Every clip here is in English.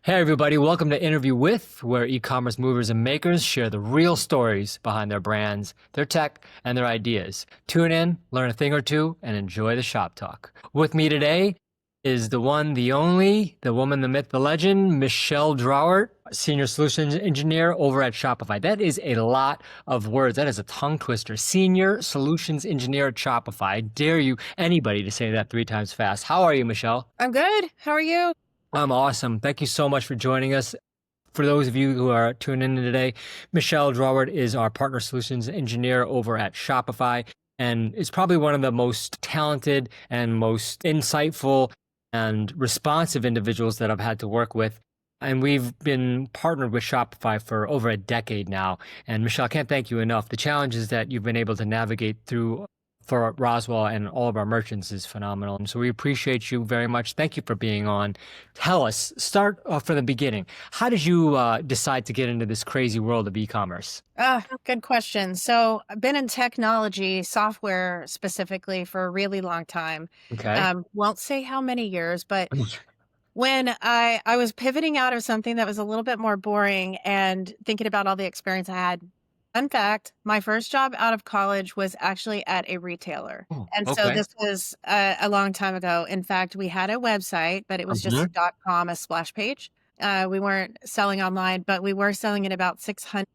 Hey, everybody, welcome to Interview With, where e-commerce movers and makers share the real stories behind their brands, their tech, and their ideas. Tune in, learn a thing or two, and enjoy the shop talk. With me today is the one, the only, the woman, the myth, the legend, Michelle Drawert, Senior Solutions Engineer over at Shopify. That is a lot of words. That is a tongue twister. Senior Solutions Engineer at Shopify. I dare you, anybody, to say that 3 times fast. How are you, Michelle? I'm good. How are you? I'm awesome. Thank you so much for joining us. For those of you who are tuning in today, Michelle Drawert is our partner solutions engineer over at Shopify and is probably one of the most talented and most insightful and responsive individuals that I've had to work with. And we've been partnered with Shopify for over a decade now. And Michelle, I can't thank you enough. The challenges that you've been able to navigate through for Roswell and all of our merchants is phenomenal. And so we appreciate you very much. Thank you for being on. Tell us, start off from the beginning. How did you decide to get into this crazy world of e-commerce? Good question. So I've been in technology, software specifically, for a really long time. Okay. Won't say how many years, but when I was pivoting out of something that was a little bit more boring and thinking about all the experience I had. Fun fact, my first job out of college was actually at a retailer. Oh, And so okay. this was a long time ago. In fact, we had a website, but it was just Mhm. a .com, a splash page. We weren't selling online, but we were selling in about 600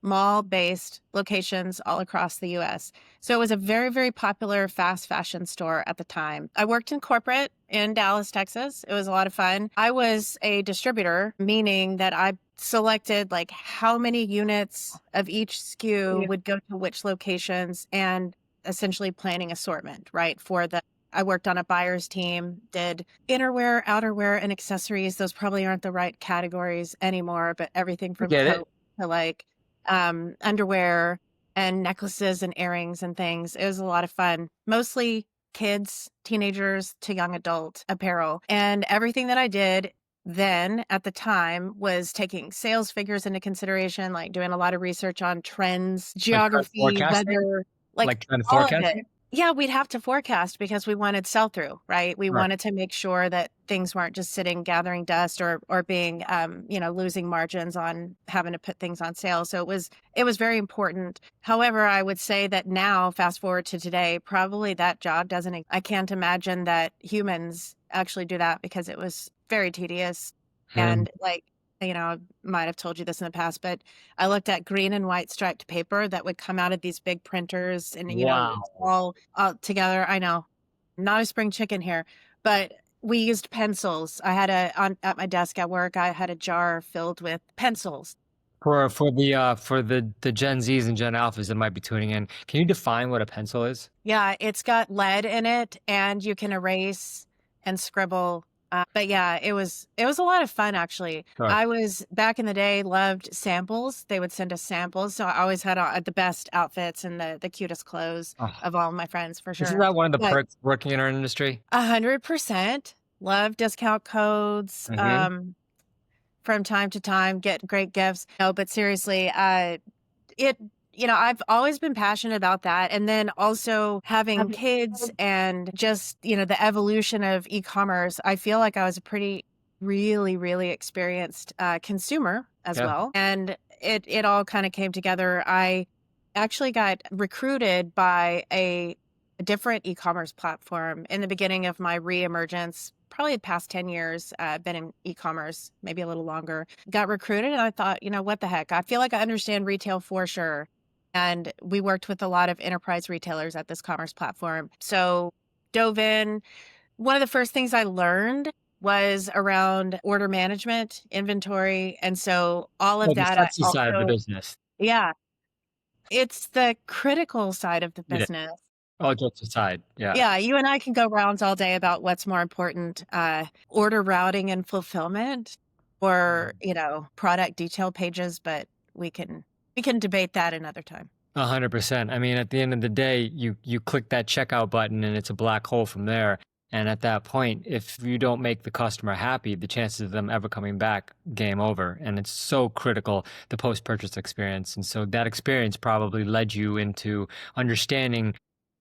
mall-based locations all across the US. So it was a very, very popular fast fashion store at the time. I worked in corporate in Dallas, Texas. It was a lot of fun. I was a distributor, meaning that I selected like how many units of each SKU would go to which locations and essentially planning assortment, right? I worked on a buyer's team, did innerwear, outerwear, and accessories. Those probably aren't the right categories anymore, but everything I from get it. coat to like underwear and necklaces and earrings and things. It was a lot of fun. Mostly kids, teenagers to young adult apparel. And everything that I did then at the time was taking sales figures into consideration, like doing a lot of research on trends, Like trend geography, forecasting? weather, like Like trend all of it. forecasting? Yeah, we'd have to forecast because we wanted sell through, right? We Right. wanted to make sure that things weren't just sitting, gathering dust or being, losing margins on having to put things on sale. So it was very important. However, I would say that now, fast forward to today, probably that job I can't imagine that humans actually do that because it was very tedious. Hmm. And I might have told you this in the past, but I looked at green and white striped paper that would come out of these big printers and, it's Wow. all together. I know, not a spring chicken here, but we used pencils. I had at my desk at work, I had a jar filled with pencils. For the Gen Zs and Gen Alphas that might be tuning in, can you define what a pencil is? Yeah, it's got lead in it and you can erase and scribble. But yeah, it was a lot of fun actually. Sure. I was back in the day loved samples. They would send us samples, so I always had the best outfits and the cutest clothes Oh, of all my friends for isn't sure. that one of the But perks of working in our industry? 100% love discount codes. Hmm. From time to time, get great gifts. No, but seriously, it I've always been passionate about that. And then also having kids and just, the evolution of e-commerce, I feel like I was a pretty really, really experienced consumer as Yeah. well. And it all kind of came together. I actually got recruited by a different e-commerce platform in the beginning of my re-emergence. Probably the past 10 years, been in e-commerce, maybe a little longer. Got recruited and I thought, what the heck? I feel like I understand retail for sure. And we worked with a lot of enterprise retailers at this commerce platform. So dove in. One of the first things I learned was around order management, inventory. And so all of Well, the that, I sexy side of the also, business. yeah, it's the critical side of the Yeah. business. All jokes aside. Yeah. Yeah, you and I can go rounds all day about what's more important, order routing and fulfillment or, product detail pages, but we can debate that another time. 100%. I mean, at the end of the day, you click that checkout button and it's a black hole from there. And at that point, if you don't make the customer happy, the chances of them ever coming back, game over. And it's so critical, the post-purchase experience. And so that experience probably led you into understanding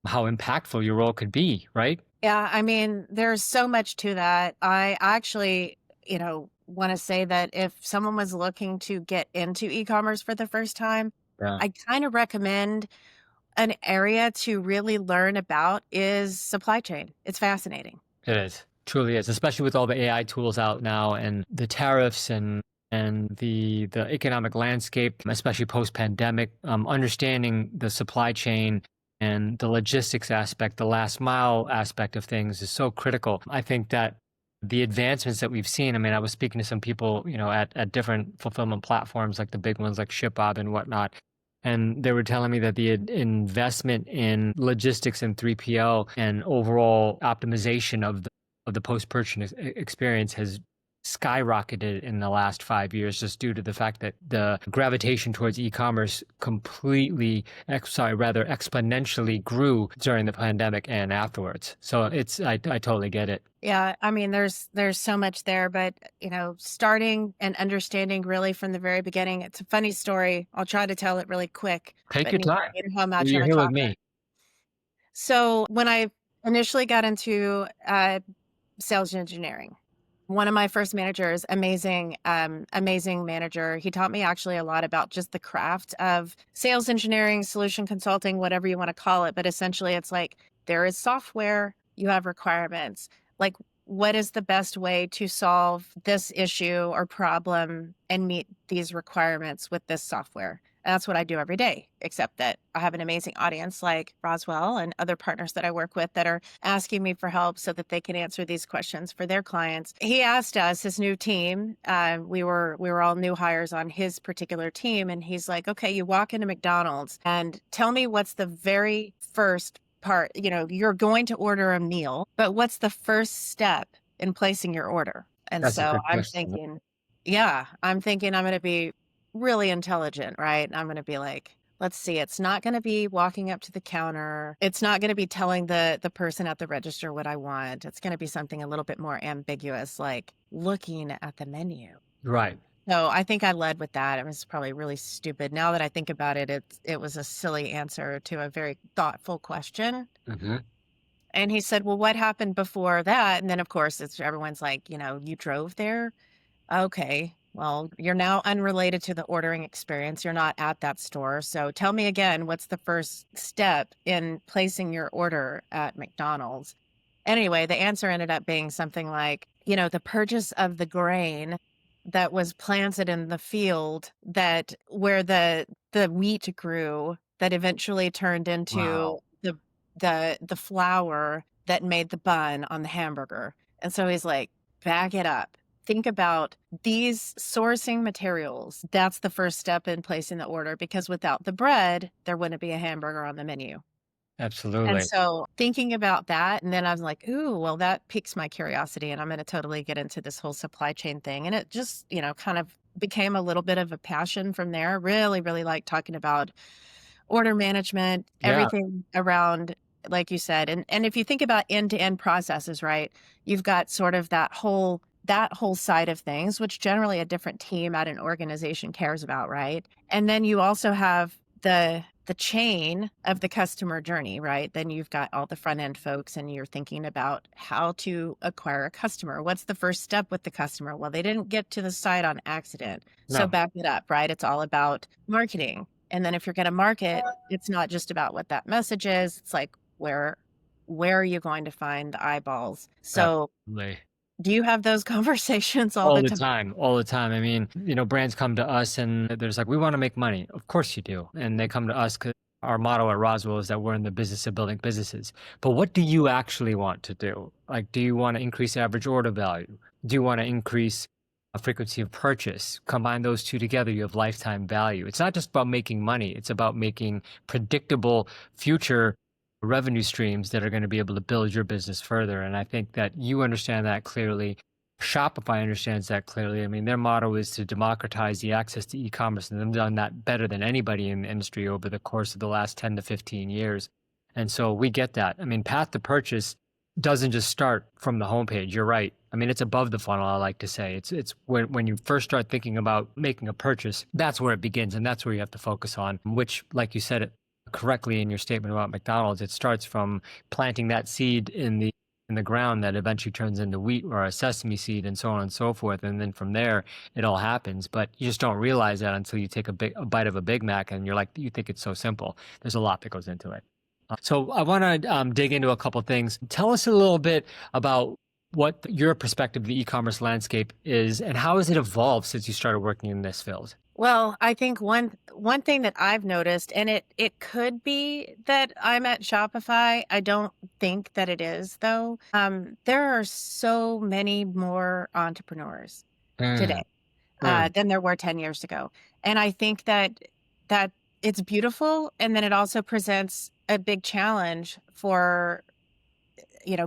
how impactful your role could be, right? Yeah, I mean, there's so much to that. I actually, want to say that if someone was looking to get into e-commerce for the first time, Yeah, I kind of recommend an area to really learn about is supply chain. It's fascinating. it is. Truly is, especially with all the AI tools out now and the tariffs and the economic landscape, especially post pandemic. Understanding the supply chain and the logistics aspect, the last mile aspect of things is so critical. I think that the advancements that we've seen. I mean, I was speaking to some people, at different fulfillment platforms, like the big ones like ShipBob and whatnot. And they were telling me that the investment in logistics and 3PL and overall optimization of the post-purchase experience has skyrocketed in the last 5 years, just due to the fact that the gravitation towards e-commerce rather exponentially grew during the pandemic and afterwards. So I totally get it. Yeah, I mean, there's so much there, but starting and understanding really from the very beginning. It's a funny story. I'll try to tell it really quick, Take but your you time. know how much I'm You're a here with talker. me. So when I initially got into sales engineering, one of my first managers, amazing manager. He taught me actually a lot about just the craft of sales engineering, solution consulting, whatever you want to call it. But essentially, it's like there is software, you have requirements. Like, what is the best way to solve this issue or problem and meet these requirements with this software? And that's what I do every day, except that I have an amazing audience like Roswell and other partners that I work with that are asking me for help so that they can answer these questions for their clients. He asked us, his new team, we were all new hires on his particular team, and he's like, okay, you walk into McDonald's and tell me what's the very first part. You're going to order a meal, but what's the first step in placing your order? And That's a so good I'm question. thinking, I'm going to be really intelligent, right? I'm going to be like, let's see, it's not going to be walking up to the counter. It's not going to be telling the person at the register what I want. It's going to be something a little bit more ambiguous, like looking at the menu. Right. So I think I led with that. It was probably really stupid. Now that I think about it, it was a silly answer to a very thoughtful question. Hmm. And he said, well, what happened before that? And then of course everyone's like, you drove there. Okay. Well, you're now unrelated to the ordering experience. You're not at that store. So tell me again, what's the first step in placing your order at McDonald's? Anyway, the answer ended up being something like, the purchase of the grain that was planted in the field that where the wheat grew that eventually turned into Wow. the flour that made the bun on the hamburger. And so he's like, back it up. Think about these sourcing materials. That's the first step in placing the order, because without the bread, there wouldn't be a hamburger on the menu. And Absolutely. so thinking about that, and then I was like, ooh, well, that piques my curiosity, and I'm going to totally get into this whole supply chain thing. And it just, kind of became a little bit of a passion from there. Really, really like talking about order management, Yeah. everything around, like you said. And if you think about end-to-end processes, right, you've got sort of that whole side of things, which generally a different team at an organization cares about, right? And then you also have the chain of the customer journey, right? Then you've got all the front end folks and you're thinking about how to acquire a customer. What's the first step with the customer? Well, they didn't get to the site on accident. So No. back it up, right? It's all about marketing. And then if you're going to market, it's not just about what that message is. It's like where are you going to find the eyeballs? So Absolutely. do you have those conversations all the time? All the time. I mean, brands come to us and there's like, we want to make money. Of course you do. And they come to us because our motto at Roswell is that we're in the business of building businesses. But what do you actually want to do? Like, do you want to increase average order value? Do you want to increase a frequency of purchase? Combine those two together, you have lifetime value. It's not just about making money. It's about making predictable future revenue streams that are going to be able to build your business further. And I think that you understand that clearly. Shopify understands that clearly. I mean, their motto is to democratize the access to e-commerce, and they've done that better than anybody in the industry over the course of the last 10 to 15 years. And so we get that. I mean, path to purchase doesn't just start from the homepage. You're right. I mean, it's above the funnel, I like to say. It's when you first start thinking about making a purchase, that's where it begins, and that's where you have to focus on, which, like you said it correctly in your statement about McDonald's, it starts from planting that seed in in the ground that eventually turns into wheat or a sesame seed and so on and so forth. And then from there, it all happens. But you just don't realize that until you take a bite of a Big Mac and you're like, you think it's so simple. There's a lot that goes into it. So I want to dig into a couple things. Tell us a little bit about what your perspective of the e-commerce landscape is and how has it evolved since you started working in this field? Well, I think one thing that I've noticed, and it could be that I'm at Shopify. I don't think that it is, though. There are so many more entrepreneurs today Mm, true. than there were 10 years ago, and I think that it's beautiful, and then it also presents a big challenge for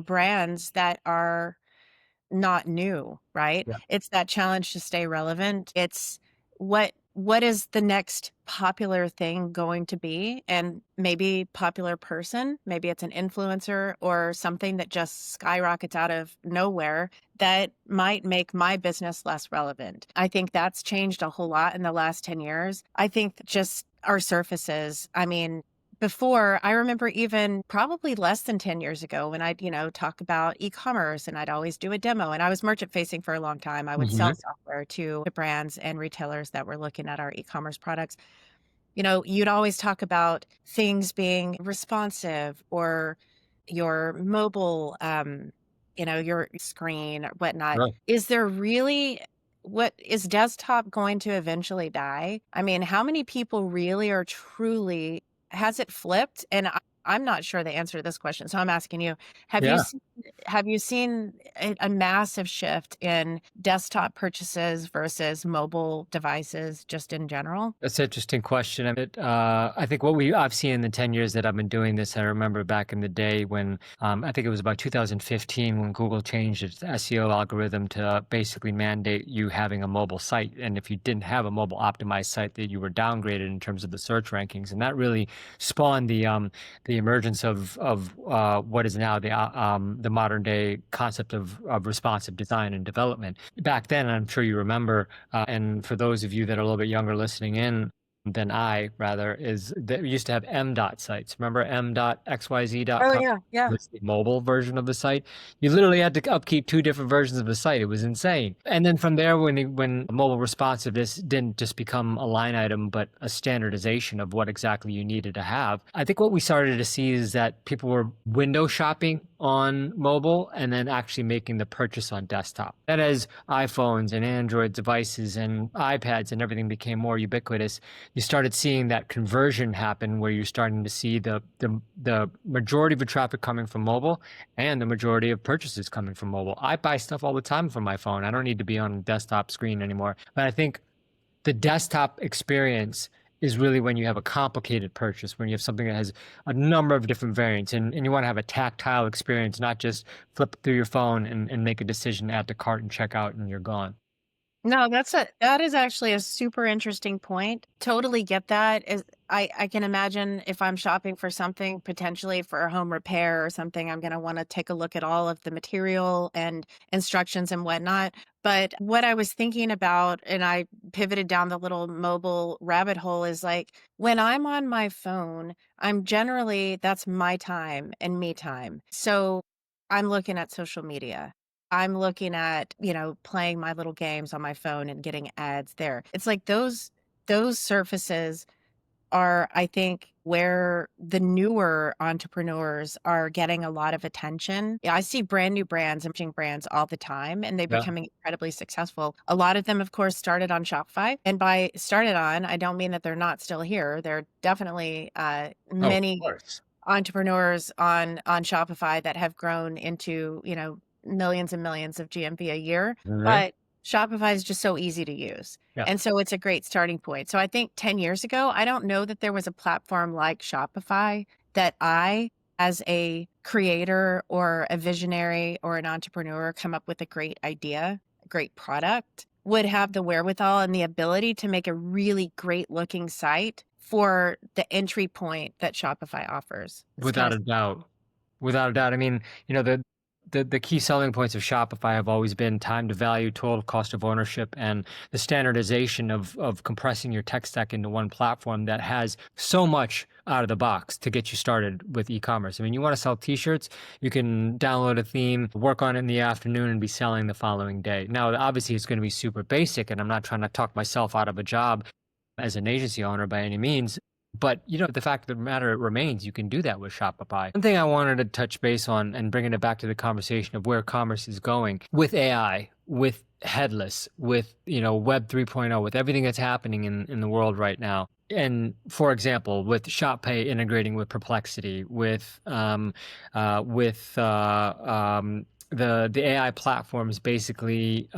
brands that are not new, right? Yeah. It's that challenge to stay relevant. It's what is the next popular thing going to be? And maybe popular person, maybe it's an influencer or something that just skyrockets out of nowhere that might make my business less relevant. I think that's changed a whole lot in the last 10 years. I think just our surfaces, I mean, before, I remember even probably less than 10 years ago when I'd, talk about e-commerce and I'd always do a demo. And I was merchant facing for a long time. I would sell Hmm. software to brands and retailers that were looking at our e-commerce products. You'd always talk about things being responsive or your mobile, your screen or whatnot. Right. Is there really what is desktop going to eventually die? I mean, how many people really are truly has it flipped? And I'm not sure the answer to this question. So I'm asking you, have you Yeah. seen, have you seen a massive shift in desktop purchases versus mobile devices just in general? That's an interesting question. I think I've seen in the 10 years that I've been doing this, I remember back in the day when I think it was about 2015 when Google changed its SEO algorithm to basically mandate you having a mobile site. And if you didn't have a mobile optimized site, that you were downgraded in terms of the search rankings. And that really spawned the emergence of what is now the modern day concept of responsive design and development. Back then, I'm sure you remember, and for those of you that are a little bit younger listening in than I, rather, is that we used to have M dot sites. Remember Oh m.xyz.com? yeah, yeah. Was the mobile version of the site. You literally had to upkeep two different versions of the site. It was insane. And then from there, when mobile responsiveness didn't just become a line item, but a standardization of what exactly you needed to have, I think what we started to see is that people were window shopping on mobile and then actually making the purchase on desktop. And as iPhones and Android devices and iPads and everything became more ubiquitous, you started seeing that conversion happen where you're starting to see the majority of the traffic coming from mobile and the majority of purchases coming from mobile. I buy stuff all the time from my phone. I don't need to be on a desktop screen anymore. But I think the desktop experience is really when you have a complicated purchase, when you have something that has a number of different variants and you want to have a tactile experience, not just flip through your phone and make a decision, add to cart and check out and you're gone. No, that is actually a super interesting point. Totally get that. I can imagine if I'm shopping for something potentially for a home repair or something, I'm going to want to take a look at all of the material and instructions and whatnot. But what I was thinking about, and I pivoted down the little mobile rabbit hole, is like when I'm on my phone, that's my time and me time. So I'm looking at social media. I'm looking at, playing my little games on my phone and getting ads there. It's like those surfaces are, I think, where the newer entrepreneurs are getting a lot of attention. Yeah, I see brand new brands, emerging brands all the time, and they're Yeah. becoming incredibly successful. A lot of them, of course, started on Shopify. And by started on, I don't mean that they're not still here. There are definitely Oh, of many course. entrepreneurs on Shopify that have grown into, millions and millions of GMV a year, Mhm. but Shopify is just so easy to use. Yeah. And so it's a great starting point. So I think 10 years ago, I don't know that there was a platform like Shopify that I, as a creator or a visionary or an entrepreneur, come up with a great idea, a great product, would have the wherewithal and the ability to make a really great looking site for the entry point that Shopify offers. It's kind Without of a doubt. Without a doubt. I mean, the the key selling points of Shopify have always been time to value, total cost of ownership, and the standardization of compressing your tech stack into one platform that has so much out of the box to get you started with e-commerce. I mean, you want to sell t-shirts, you can download a theme, work on it in the afternoon, and be selling the following day. Now, obviously, it's going to be super basic, and I'm not trying to talk myself out of a job as an agency owner by any means. But the fact of the matter remains, you can do that with Shopify. One thing I wanted to touch base on and bringing it back to the conversation of where commerce is going with AI, with headless, with Web 3.0, with everything that's happening in the world right now. And for example, with ShopPay integrating with Perplexity, with the AI platforms basically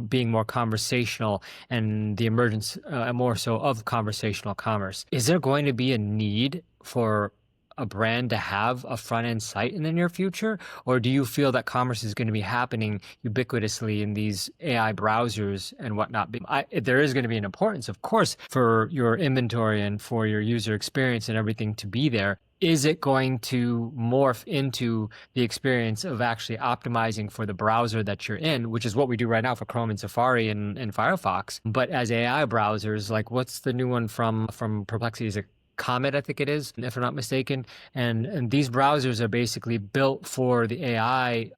being more conversational and the emergence more so of conversational commerce. Is there going to be a need for a brand to have a front end site in the near future? Or do you feel that commerce is going to be happening ubiquitously in these AI browsers and whatnot? There is going to be an importance, of course, for your inventory and for your user experience and everything to be there. Is it going to morph into the experience of actually optimizing for the browser that you're in, which is what we do right now for Chrome and Safari and Firefox? But as AI browsers, like what's the new one from Perplexity? Is it Comet, I think it is, if I'm not mistaken. And these browsers are basically built for the AI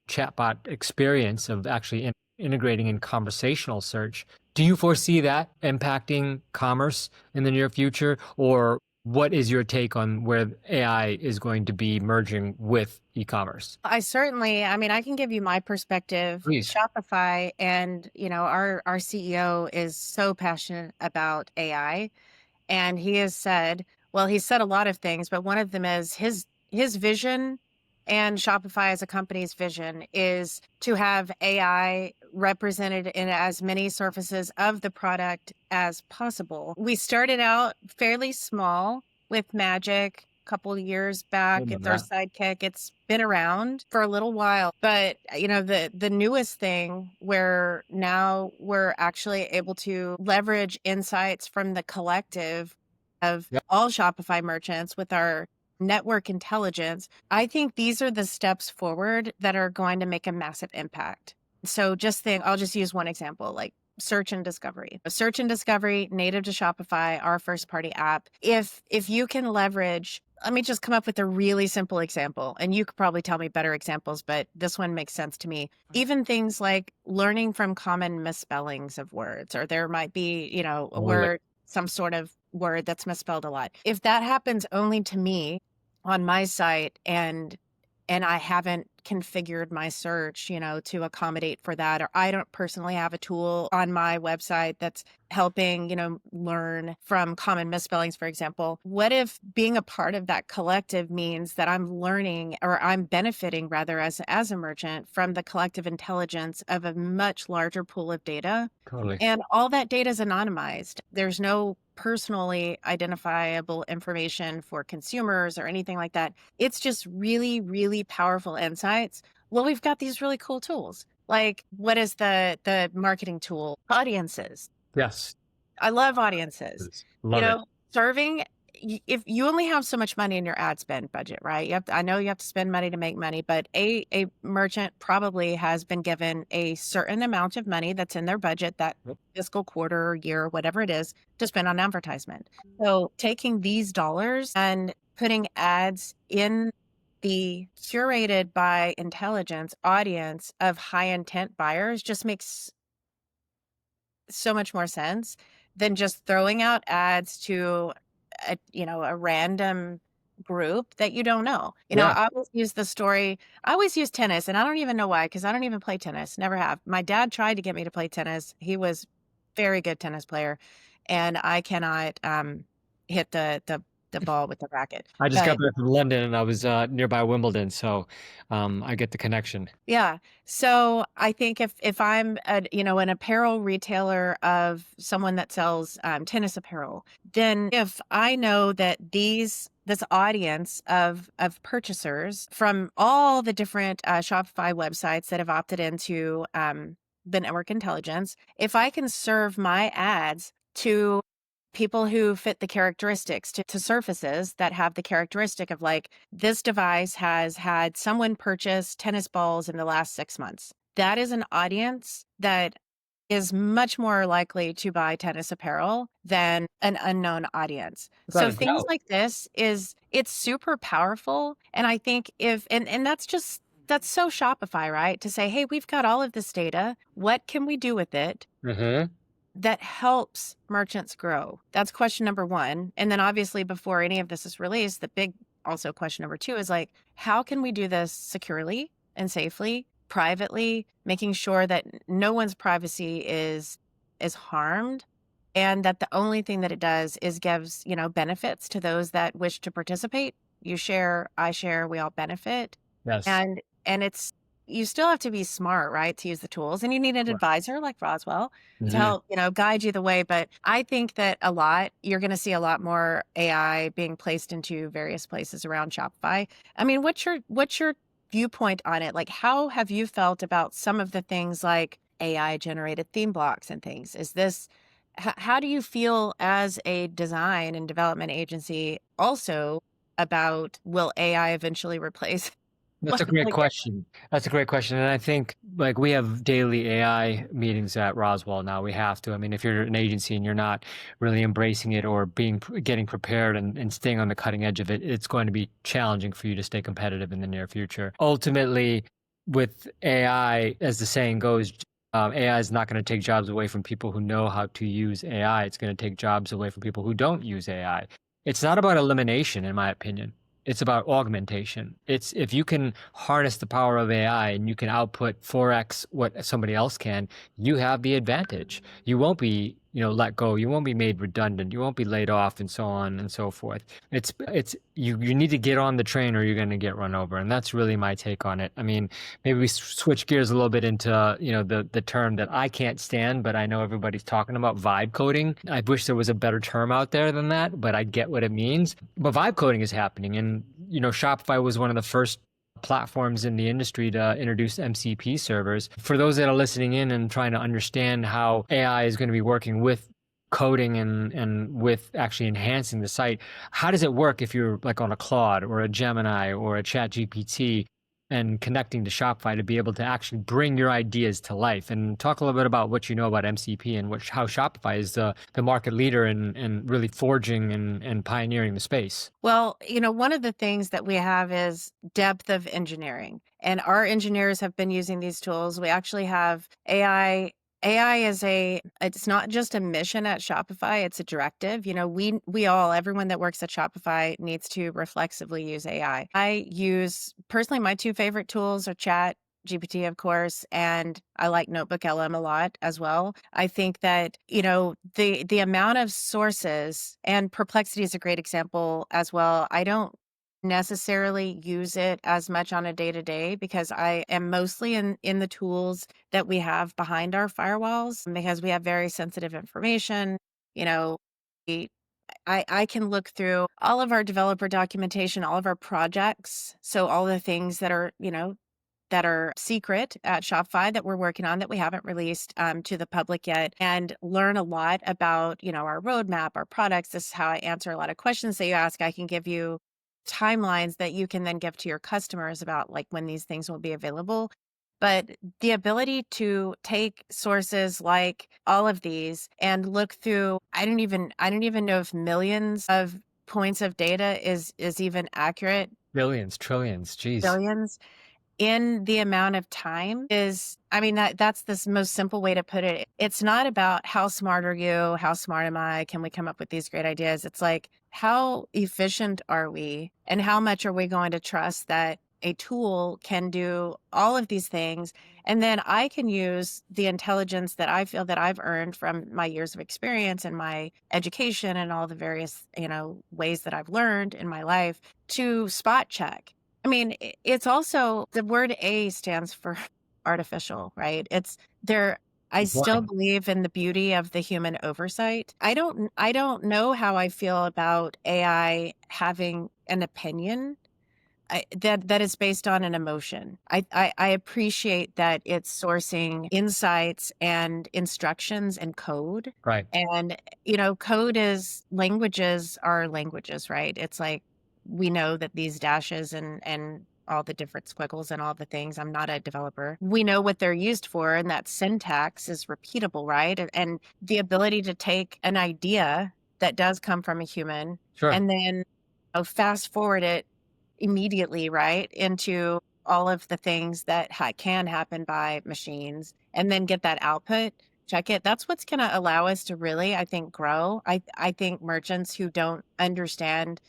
chatbot experience of actually integrating in conversational search. Do you foresee that impacting commerce in the near future? Or what is your take on where AI is going to be merging with e-commerce? I can give you my perspective. Please. Shopify and, our CEO is so passionate about AI. And he has said, well, he said a lot of things, but one of them is his vision and Shopify as a company's vision is to have AI represented in as many surfaces of the product as possible. We started out fairly small with Magic a couple of years back. It's our sidekick. It's been around for a little while, but the newest thing where now we're actually able to leverage insights from the collective of all Shopify merchants with our network intelligence. I think these are the steps forward that are going to make a massive impact. So I'll just use one example, like search and discovery. Search and discovery native to Shopify, our first party app. If you can leverage, let me just come up with a really simple example, and you could probably tell me better examples, but this one makes sense to me. Even things like learning from common misspellings of words, or there might be, a word, some sort of word that's misspelled a lot. If that happens only to me on my site and I haven't configured my search, to accommodate for that, or I don't personally have a tool on my website that's helping, learn from common misspellings, for example. What if being a part of that collective means that I'm learning, or I'm benefiting rather as a merchant from the collective intelligence of a much larger pool of data? Totally. And all that data is anonymized. There's no personally identifiable information for consumers or anything like that. It's just really, really powerful insights. Well, we've got these really cool tools. Like, what is the marketing tool? Audiences. Yes. I love audiences. Love it. Serving, if you only have so much money in your ad spend budget, right? I know you have to spend money to make money, but a merchant probably has been given a certain amount of money that's in their budget that fiscal quarter or year, whatever it is, to spend on advertisement. So taking these dollars and putting ads in the curated by intelligence audience of high intent buyers just makes so much more sense than just throwing out ads to a random group that you don't know. I always use the story. I always use tennis, and I don't even know why, because I don't even play tennis. Never have. My dad tried to get me to play tennis. He was very good tennis player, and I cannot hit the ball with the racket. I just got back from London and I was nearby Wimbledon, so I get the connection. Yeah. So I think if I'm an apparel retailer of someone that sells tennis apparel, then if I know that this audience of purchasers from all the different Shopify websites that have opted into the network intelligence, if I can serve my ads to people who fit the characteristics to surfaces that have the characteristic of like, this device has had someone purchase tennis balls in the last 6 months. That is an audience that is much more likely to buy tennis apparel than an unknown audience. Without So a things doubt. like this it's super powerful. And I think if, and that's so Shopify, right? To say, hey, we've got all of this data. What can we do with it Mm-hmm. that helps merchants grow? That's question number one. And then obviously before any of this is released, the big also question number two is like, how can we do this securely and safely, privately, making sure that no one's privacy is harmed, and that the only thing that it does is gives, benefits to those that wish to participate. You share, I share, we all benefit. Yes. And it's, you still have to be smart, right, to use the tools, and you need an Right. advisor like Roswell to Mm-hmm. help, guide you the way. But I think that you're going to see a lot more AI being placed into various places around Shopify. I mean, what's your viewpoint on it? Like, how have you felt about some of the things like AI generated theme blocks and things? How do you feel as a design and development agency also about, will AI eventually replace That's a great like, question. That's a great question. And I think like we have daily AI meetings at Roswell now. We have to. I mean, if you're an agency and you're not really embracing it or getting prepared and staying on the cutting edge of it, it's going to be challenging for you to stay competitive in the near future. Ultimately, with AI, as the saying goes, AI is not going to take jobs away from people who know how to use AI. It's going to take jobs away from people who don't use AI. It's not about elimination, in my opinion. It's about augmentation. It's if you can harness the power of AI and you can output 4x what somebody else can, you have the advantage. You won't be, let go. You won't be made redundant. You won't be laid off and so on and so forth. It's you need to get on the train or you're going to get run over. And that's really my take on it. I mean, maybe we switch gears a little bit into, the term that I can't stand, but I know everybody's talking about, vibe coding. I wish there was a better term out there than that, but I get what it means. But vibe coding is happening. And, Shopify was one of the first platforms in the industry to introduce MCP servers. For those that are listening in and trying to understand how AI is going to be working with coding and with actually enhancing the site, how does it work if you're like on a Claude or a Gemini or a Chat GPT and connecting to Shopify to be able to actually bring your ideas to life? And talk a little bit about what you know about MCP and how Shopify is the market leader and really forging and pioneering the space. well, one of the things that we have is depth of engineering, and our engineers have been using these tools. We actually have AI. AI it's not just a mission at Shopify, it's a directive. Everyone that works at Shopify needs to reflexively use AI. I use, personally, my two favorite tools are Chat GPT, of course, and I like Notebook LM a lot as well. I think that, the amount of sources, and Perplexity is a great example as well. I don't necessarily use it as much on a day-to-day because I am mostly in the tools that we have behind our firewalls, because we have very sensitive information. You know, we- I can look through all of our developer documentation, all of our projects. So all the things that are secret at Shopify that we're working on that we haven't released to the public yet, and learn a lot about, our roadmap, our products. This is how I answer a lot of questions that you ask. I can give you timelines that you can then give to your customers about like when these things will be available. But the ability to take sources like all of these and look through, I don't even know if millions of points of data is even accurate. Billions, trillions, geez. Billions in the amount of time is, I mean, that's the most simple way to put it. It's not about how smart are you, how smart am I, can we come up with these great ideas? It's like, how efficient are we, and how much are we going to trust that a tool can do all of these things, and then I can use the intelligence that I feel that I've earned from my years of experience and my education and all the various ways that I've learned in my life to spot check. I mean, it's also, the word A stands for artificial, right? It's there. I still Important. believe in the beauty of the human oversight. I don't know how I feel about AI having an opinion, that is based on an emotion. I appreciate that it's sourcing insights and instructions and code. Right. And, code is languages, right? It's like we know that these dashes and all the different squiggles and all the things. I'm not a developer. We know what they're used for, and that syntax is repeatable, right? And the ability to take an idea that does come from a human Sure. and then fast forward it immediately, right, into all of the things that can happen by machines and then get that output, check it. That's what's going to allow us to really, I think, grow. I think merchants who don't understand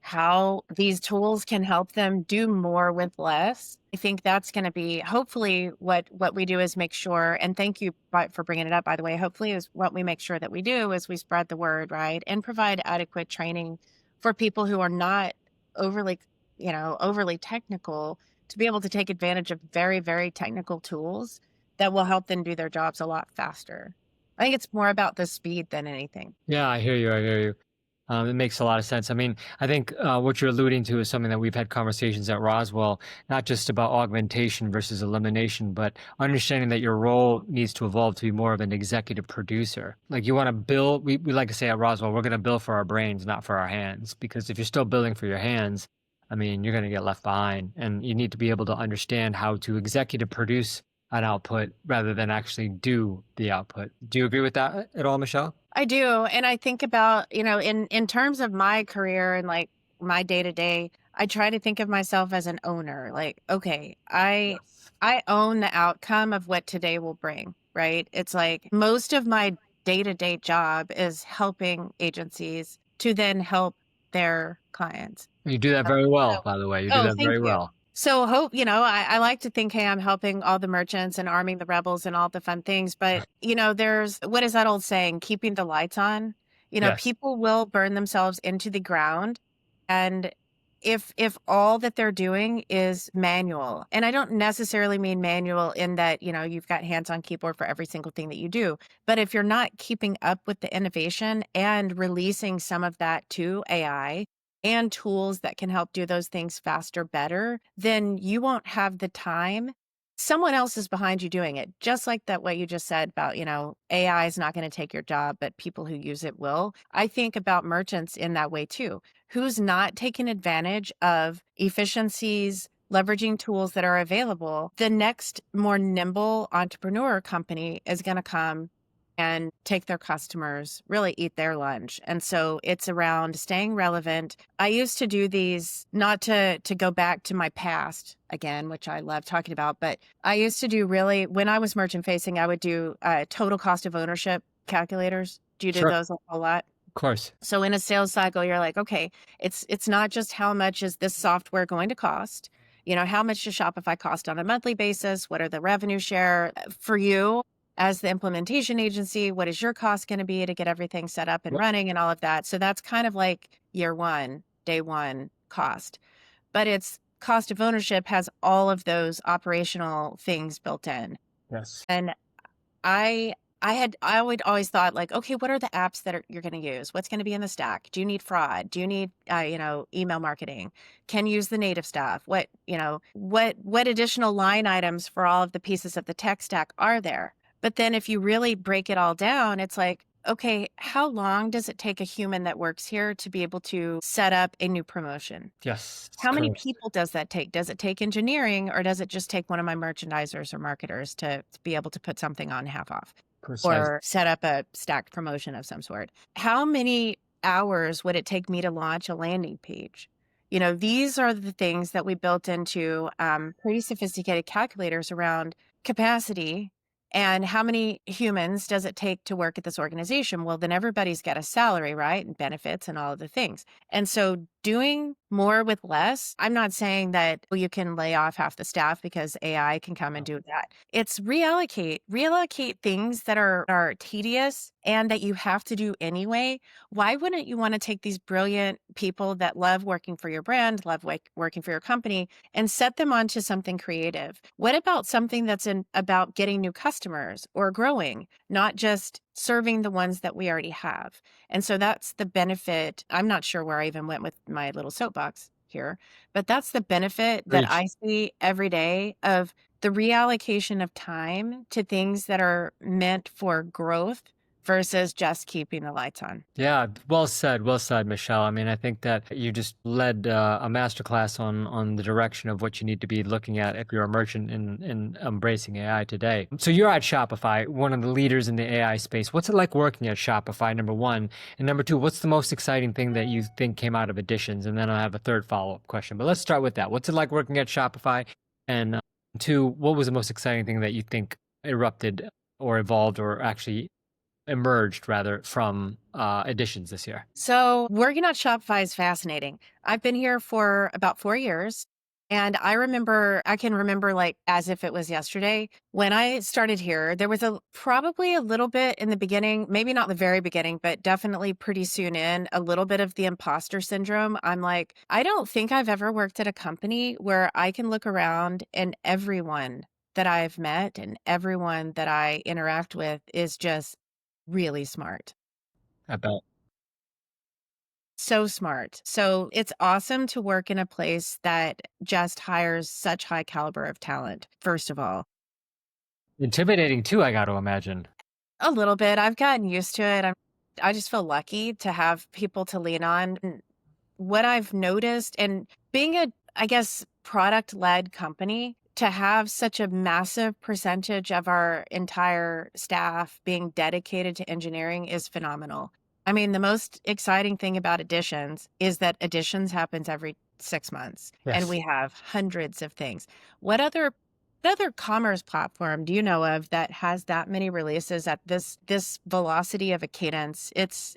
how these tools can help them do more with less. I think that's going to be hopefully what we do is make sure, and thank you for bringing it up, by the way. Hopefully is what we make sure that we do is we spread the word, right? And provide adequate training for people who are not overly, overly technical to be able to take advantage of very, very technical tools that will help them do their jobs a lot faster. I think it's more about the speed than anything. Yeah, I hear you. I hear you. It makes a lot of sense. I mean, I think what you're alluding to is something that we've had conversations at Roswell, not just about augmentation versus elimination, but understanding that your role needs to evolve to be more of an executive producer. Like you want to build, we like to say at Roswell, we're going to build for our brains, not for our hands. Because if you're still building for your hands, I mean, you're going to get left behind. And you need to be able to understand how to executive produce an output rather than actually do the output. Do you agree with that at all, Michelle? I do. And I think about, in terms of my career and like my day to day, I try to think of myself as an owner. Like, okay, Yes. I own the outcome of what today will bring, right? It's like most of my day to day job is helping agencies to then help their clients. You do that very well, by the way. You do Oh, that thank very you. well. So hope, I like to think, hey, I'm helping all the merchants and arming the rebels and all the fun things. But, there's what is that old saying? Keeping the lights on. Yes. People will burn themselves into the ground. And if all that they're doing is manual, and I don't necessarily mean manual in that, you've got hands on keyboard for every single thing that you do. But if you're not keeping up with the innovation and releasing some of that to AI, and tools that can help do those things faster, better, then you won't have the time. Someone else is behind you doing it. Just like that, what you just said about, AI is not going to take your job, but people who use it will. I think about merchants in that way too. Who's not taking advantage of efficiencies, leveraging tools that are available? The next more nimble entrepreneur company is going to come and take their customers, really eat their lunch. And so it's around staying relevant. I used to do these, not to go back to my past again, which I love talking about, but I used to do really, when I was merchant facing, I would do total cost of ownership calculators. Do you do Sure. those a lot? Of course. So in a sales cycle, you're like, okay, it's not just how much is this software going to cost? How much does Shopify cost on a monthly basis? What are the revenue share for you as the implementation agency? What is your cost going to be to get everything set up and Yep. running and all of that? So that's kind of like year one, day one cost. But it's cost of ownership has all of those operational things built in. Yes. And I would always thought like, okay, what are the apps that you're going to use? What's going to be in the stack? Do you need fraud? Do you need, email marketing? Can you use the native stuff? What additional line items for all of the pieces of the tech stack are there? But then if you really break it all down, it's like, okay, how long does it take a human that works here to be able to set up a new promotion? Yes. How many Correct. people does that take? Does it take engineering, or does it just take one of my merchandisers or marketers to be able to put something on half off Precise. or set up a stacked promotion of some sort? How many hours would it take me to launch a landing page? These are the things that we built into pretty sophisticated calculators around capacity. And how many humans does it take to work at this organization? Well, then everybody's got a salary, right? And benefits and all of the things. And so doing more with less, I'm not saying that you can lay off half the staff because AI can come and do that. It's reallocate things that are tedious and that you have to do anyway. Why wouldn't you want to take these brilliant people that love working for your brand, love working for your company, and set them onto something creative? What about something that's about getting new customers or growing, not just serving the ones that we already have? And so that's the benefit. I'm not sure where I even went with my little soapbox. here. But that's the benefit that Preach. I see every day of the reallocation of time to things that are meant for growth versus just keeping the lights on. Yeah, well said, Michelle. I mean, I think that you just led a masterclass on the direction of what you need to be looking at if you're a merchant in embracing AI today. So you're at Shopify, one of the leaders in the AI space. What's it like working at Shopify, number one? And number two, what's the most exciting thing that you think came out of Editions? And then I have a third follow-up question. But let's start with that. What's it like working at Shopify? And two, what was the most exciting thing that you think erupted or evolved or actually emerged rather from Editions this year? So working on Shopify is fascinating. I've been here for about 4 years. And I can remember like as if it was yesterday. When I started here, there was probably a little bit in the beginning, maybe not the very beginning, but definitely pretty soon in, a little bit of the imposter syndrome. I'm like, I don't think I've ever worked at a company where I can look around and everyone that I've met and everyone that I interact with is just really smart. I bet. So smart. So it's awesome to work in a place that just hires such high caliber of talent, first of all. Intimidating too, I got to imagine. A little bit. I've gotten used to it. I just feel lucky to have people to lean on. And what I've noticed, and being a, I guess, product led company, to have such a massive percentage of our entire staff being dedicated to engineering is phenomenal. I mean, the most exciting thing about Editions is that Editions happens every 6 months and Yes. we have hundreds of things. What other commerce platform do you know of that has that many releases at this velocity of a cadence? It's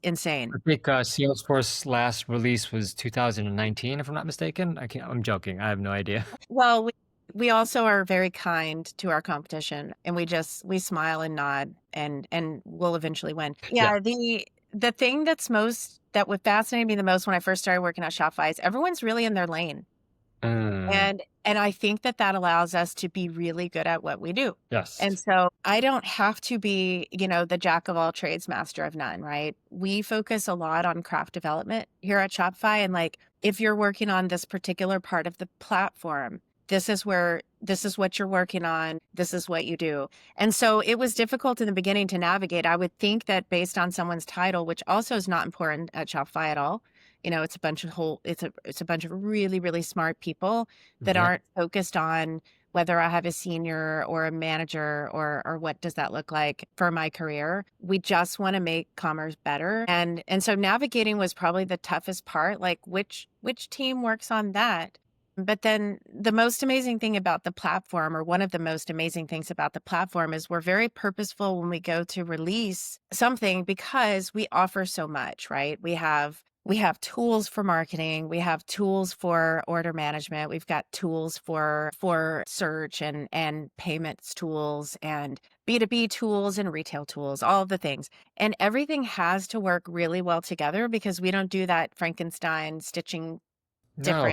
insane. I think Salesforce last release was 2019, if I'm not mistaken. I'm joking. I have no idea. Well, we also are very kind to our competition and we smile and nod and we'll eventually win. Yeah. Yeah, the thing that would fascinate me the most when I first started working at Shopify is everyone's really in their lane. Mm, And I think that allows us to be really good at what we do. And yes. so I don't have to be, the jack of all trades, master of none, right? We focus a lot on craft development here at Shopify. And like, if you're working on this particular part of the platform, this is what you're working on. This is what you do. And so it was difficult in the beginning to navigate. I would think that based on someone's title, which also is not important at Shopify at all, it's a bunch of really, really smart people that Yeah. aren't focused on whether I have a senior or a manager or what does that look like for my career. We just want to make commerce better. And so navigating was probably the toughest part, like which team works on that. But then the most amazing thing about the platform, or one of the most amazing things about the platform, is we're very purposeful when we go to release something because we offer so much, right? We have tools for marketing, we have tools for order management, we've got tools for search and payments tools and B2B tools and retail tools, all of the things. And everything has to work really well together because we don't do that Frankenstein stitching No.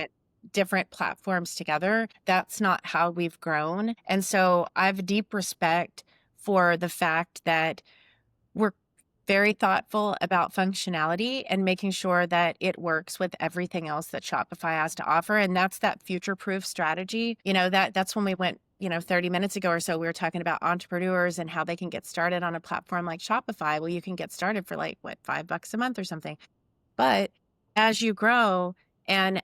different platforms together. That's not how we've grown. And so I have deep respect for the fact that we're very thoughtful about functionality and making sure that it works with everything else that Shopify has to offer. And that's that future-proof strategy. That's when we went, 30 minutes ago or so, we were talking about entrepreneurs and how they can get started on a platform like Shopify. Well, you can get started for like what, $5 a month or something. But as you grow and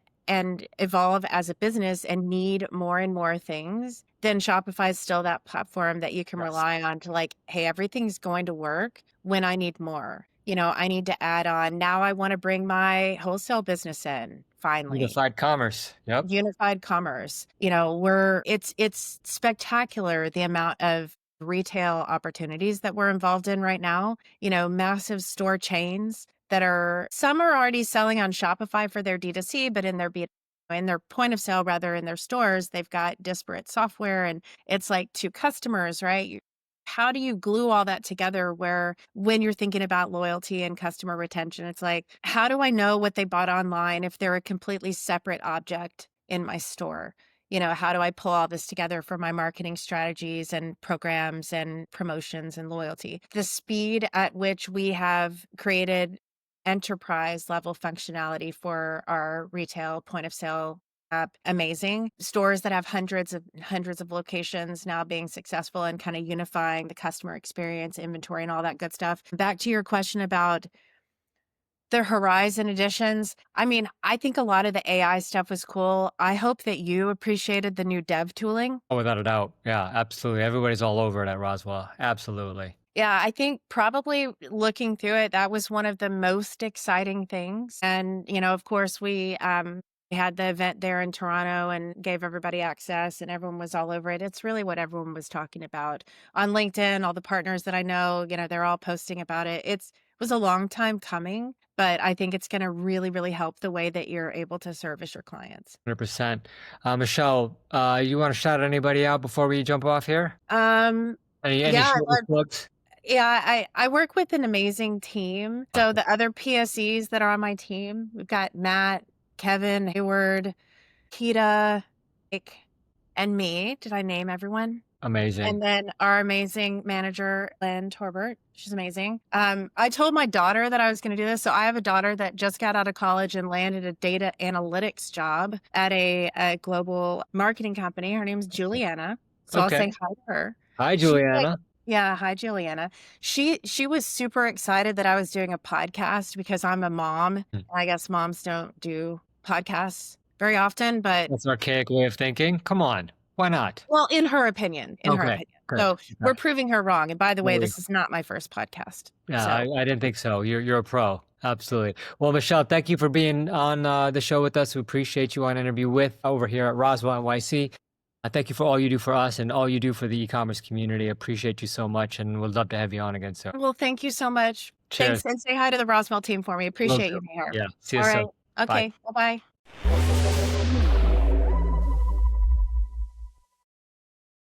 evolve as a business and need more and more things, then Shopify is still that platform that you can Yes. rely on to like, hey, everything's going to work when I need more. I need to add on. Now I want to bring my wholesale business in finally. Unified commerce. Yep. Unified commerce. It's spectacular the amount of retail opportunities that we're involved in right now. Massive store chains some are already selling on Shopify for their D2C, but in their point of sale, rather in their stores, they've got disparate software and it's like to customers, right? How do you glue all that together where when you're thinking about loyalty and customer retention, it's like, how do I know what they bought online if they're a completely separate object in my store? How do I pull all this together for my marketing strategies and programs and promotions and loyalty? The speed at which we have created enterprise level functionality for our retail point of sale app. Amazing. Stores that have hundreds of locations now being successful and kind of unifying the customer experience, inventory, and all that good stuff. Back to your question about the Horizon editions. I mean, I think a lot of the AI stuff was cool. I hope that you appreciated the new dev tooling. Oh, without a doubt. Yeah, absolutely. Everybody's all over it at Roswell. Absolutely. Yeah, I think probably looking through it, that was one of the most exciting things. And, of course, we had the event there in Toronto and gave everybody access and everyone was all over it. It's really what everyone was talking about on LinkedIn. All the partners that I know, they're all posting about it. It was a long time coming, but I think it's going to really, really help the way that you're able to service your clients. 100%. Michelle, you want to shout anybody out before we jump off here? Any Yeah, shameless plugs? yeah, I work with an amazing team. So the other PSEs that are on my team, we've got Matt, Kevin, Hayward, Kita, Nick, and me. Did I name everyone? Amazing. And then our amazing manager, Lynn Torbert. She's amazing. I told my daughter that I was going to do this. So I have a daughter that just got out of college and landed a data analytics job at a global marketing company. Her name's Juliana. So I'll say hi to her. Hi, Juliana. Yeah, hi Juliana. She was super excited that I was doing a podcast because I'm a mom. I guess moms don't do podcasts very often, but That's an archaic way of thinking. Come on. Why not? well, in her opinion. Good. So we're proving her wrong. And by the way, this is not my first podcast. Yeah, So I didn't think so. You're a pro. Absolutely. Well, Michelle, thank you for being on the show with us. We appreciate you on Interview With over here at Roswell NYC. Thank you for all you do for us and all you do for the e-commerce community. I appreciate you so much and would love to have you on again soon. well, thank you so much. Cheers. Thanks, and say hi to the Roswell team for me. Appreciate you, Nihar. Yeah. See you All soon. right. Okay. Bye-bye.